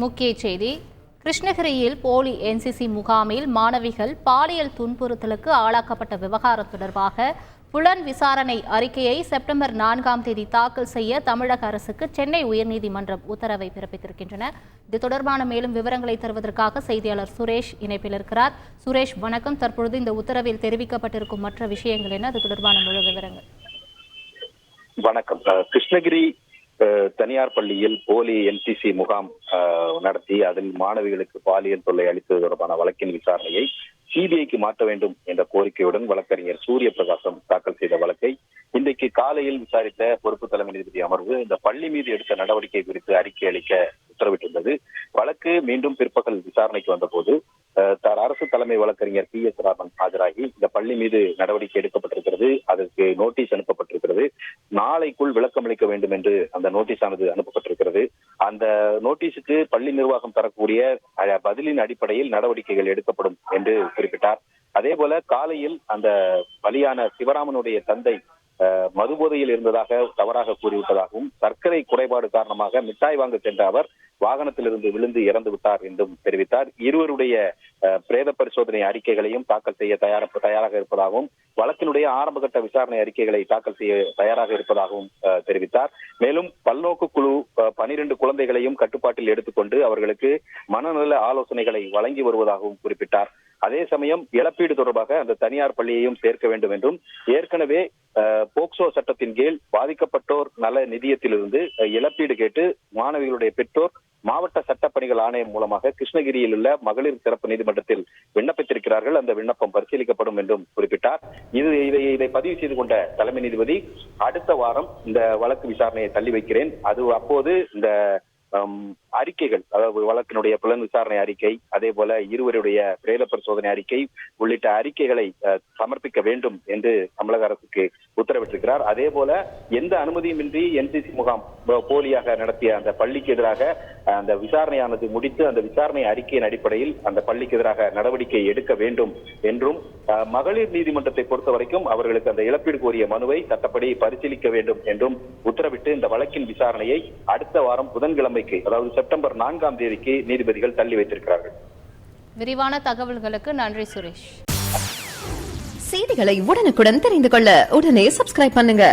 முக்கிய செய்தி. கிருஷ்ணகிரியில் போலி என்சிசி முகாமில் மாணவிகள் பாலியல் துன்புறுத்தலுக்கு ஆளாக்கப்பட்ட விவகாரம் தொடர்பாக புலன் விசாரணை அறிக்கையை செப்டம்பர் 4ஆம் தேதி தாக்கல் செய்ய தமிழக அரசுக்கு சென்னை உயர்நீதிமன்றம் உத்தரவை பிறப்பித்திருக்கின்றன. இது தொடர்பான மேலும் விவரங்களை தருவதற்காக செய்தியாளர் சுரேஷ் இணைப்பில் இருக்கிறார். சுரேஷ், வணக்கம். தற்பொழுது இந்த உத்தரவில் தெரிவிக்கப்பட்டிருக்கும் மற்ற விஷயங்கள் என்ன? அது தொடர்பான முழு விவரங்கள். வணக்கம். கிருஷ்ணகிரி தனியார் பள்ளியில் போலி என்சிசி முகாம் நடத்தி அதில் மாணவிகளுக்கு பாலியல் தொல்லை அளித்தது தொடர்பான வழக்கின் விசாரணையை சிபிஐக்கு மாற்ற வேண்டும் என்ற கோரிக்கையுடன் வழக்கறிஞர் சூரிய பிரகாசம் தாக்கல் செய்த வழக்கை இன்றைக்கு காலையில் விசாரித்த பொறுப்பு தலைமை நீதிபதி அமர்வு இந்த பள்ளி மீது எடுத்த நடவடிக்கை குறித்து அறிக்கை அளிக்க உத்தரவிட்டிருந்தது. வழக்கு மீண்டும் பிற்பகல் விசாரணைக்கு வந்தபோது அரசு தலைமை வழக்கறிஞர் PS ராமன் ஆஜராகி இந்த பள்ளி மீது நடவடிக்கை எடுக்கப்பட்டிருக்கிறது, அதற்கு நோட்டீஸ் அனுப்பப்பட்டிருக்கிறது, நாளைக்குள் விளக்கம் அளிக்க வேண்டும் என்று அந்த நோட்டீஸ் ஆனது அனுப்பப்பட்டிருக்கிறது. அந்த நோட்டீஸுக்கு பள்ளி நிர்வாகம் தரக்கூடிய பதிலின் அடிப்படையில் நடவடிக்கைகள் எடுக்கப்படும் என்று குறிப்பிட்டார். அதே போல காலையில் அந்த பலியான சிவராமனுடைய தந்தை மதுபோதையில் இருந்ததாக தவறாக கூறிவிட்டதாகவும் சர்க்கரை குறைபாடு காரணமாக மிட்டாய் வாங்க சென்ற அவர் வாகனத்திலிருந்து விழுந்து இறந்து விட்டார் என்றும் தெரிவித்தார். இருவருடைய பிரேத பரிசோதனை அறிக்கைகளையும் தாக்கல் செய்ய தயாராக இருப்பதாகவும் வழக்கினுடைய ஆரம்பகட்ட விசாரணை அறிக்கைகளை தாக்கல் செய்ய தயாராக இருப்பதாகவும் தெரிவித்தார். மேலும் பல்நோக்கு குழு 12 குழந்தைகளையும் கட்டுப்பாட்டில் எடுத்துக்கொண்டு அவர்களுக்கு மனநல ஆலோசனைகளை வழங்கி வருவதாகவும் குறிப்பிட்டார். அதே சமயம் இழப்பீடு தொடர்பாக அந்த தனியார் பள்ளியையும் சேர்க்க வேண்டும் என்றும் ஏற்கனவே போக்சோ சட்டத்தின் கீழ் பாதிக்கப்பட்டோர் நல நிதியத்திலிருந்து இழப்பீடு கேட்டு மாணவிகளுடைய பெற்றோர் மாவட்ட சட்டப்பணிகள் ஆணையம் மூலமாக கிருஷ்ணகிரியில் உள்ள மகளிர் சிறப்பு நீதிமன்றத்தில் விண்ணப்பித்திருக்கிறார்கள். அந்த விண்ணப்பம் பரிசீலிக்கப்படும் என்றும் குறிப்பிட்டார். இதை பதிவு செய்து கொண்ட தலைமை நீதிபதி அடுத்த வாரம் இந்த வழக்கு விசாரணையை தள்ளி வைக்கிறேன், அப்போது இந்த அறிக்கைகள், அதாவது வழக்கினுடைய புலன் விசாரணை அறிக்கை, அதே போல இருவருடைய பிரேத பரிசோதனை அறிக்கை உள்ளிட்ட அறிக்கைகளை சமர்ப்பிக்க வேண்டும் என்று தமிழக அரசுக்கு உத்தரவிட்டிருக்கிறார். அதே போல எந்த அனுமதியுமின்றி என்சிசி முகாம் போலியாக நடத்திய அந்த பள்ளிக்கு எதிராக அந்த விசாரணையானது முடித்து அந்த விசாரணை அறிக்கையின் அடிப்படையில் அந்த பள்ளிக்கு எதிராக நடவடிக்கை எடுக்க வேண்டும் என்றும் மகளிர் நீதிமன்றத்தை பொறுத்த வரைக்கும் அவர்களுக்கு அந்த இழப்பீடு கோரிய மனுவை சட்டப்படி பரிசீலிக்க வேண்டும் என்றும் உத்தரவிட்டு இந்த வழக்கின் விசாரணையை அடுத்த வாரம் புதன்கிழமைக்கு, அதாவது செப்டம்பர் 4ஆம் தேதிக்கு நீதிபதிகள் தள்ளி வைத்திருக்கிறார்கள். விரிவான தகவல்களுக்கு நன்றி சுரேஷ். செய்திகளை உடனுக்குடன் தெரிந்து கொள்ள உடனே சப்ஸ்கிரைப் பண்ணுங்க.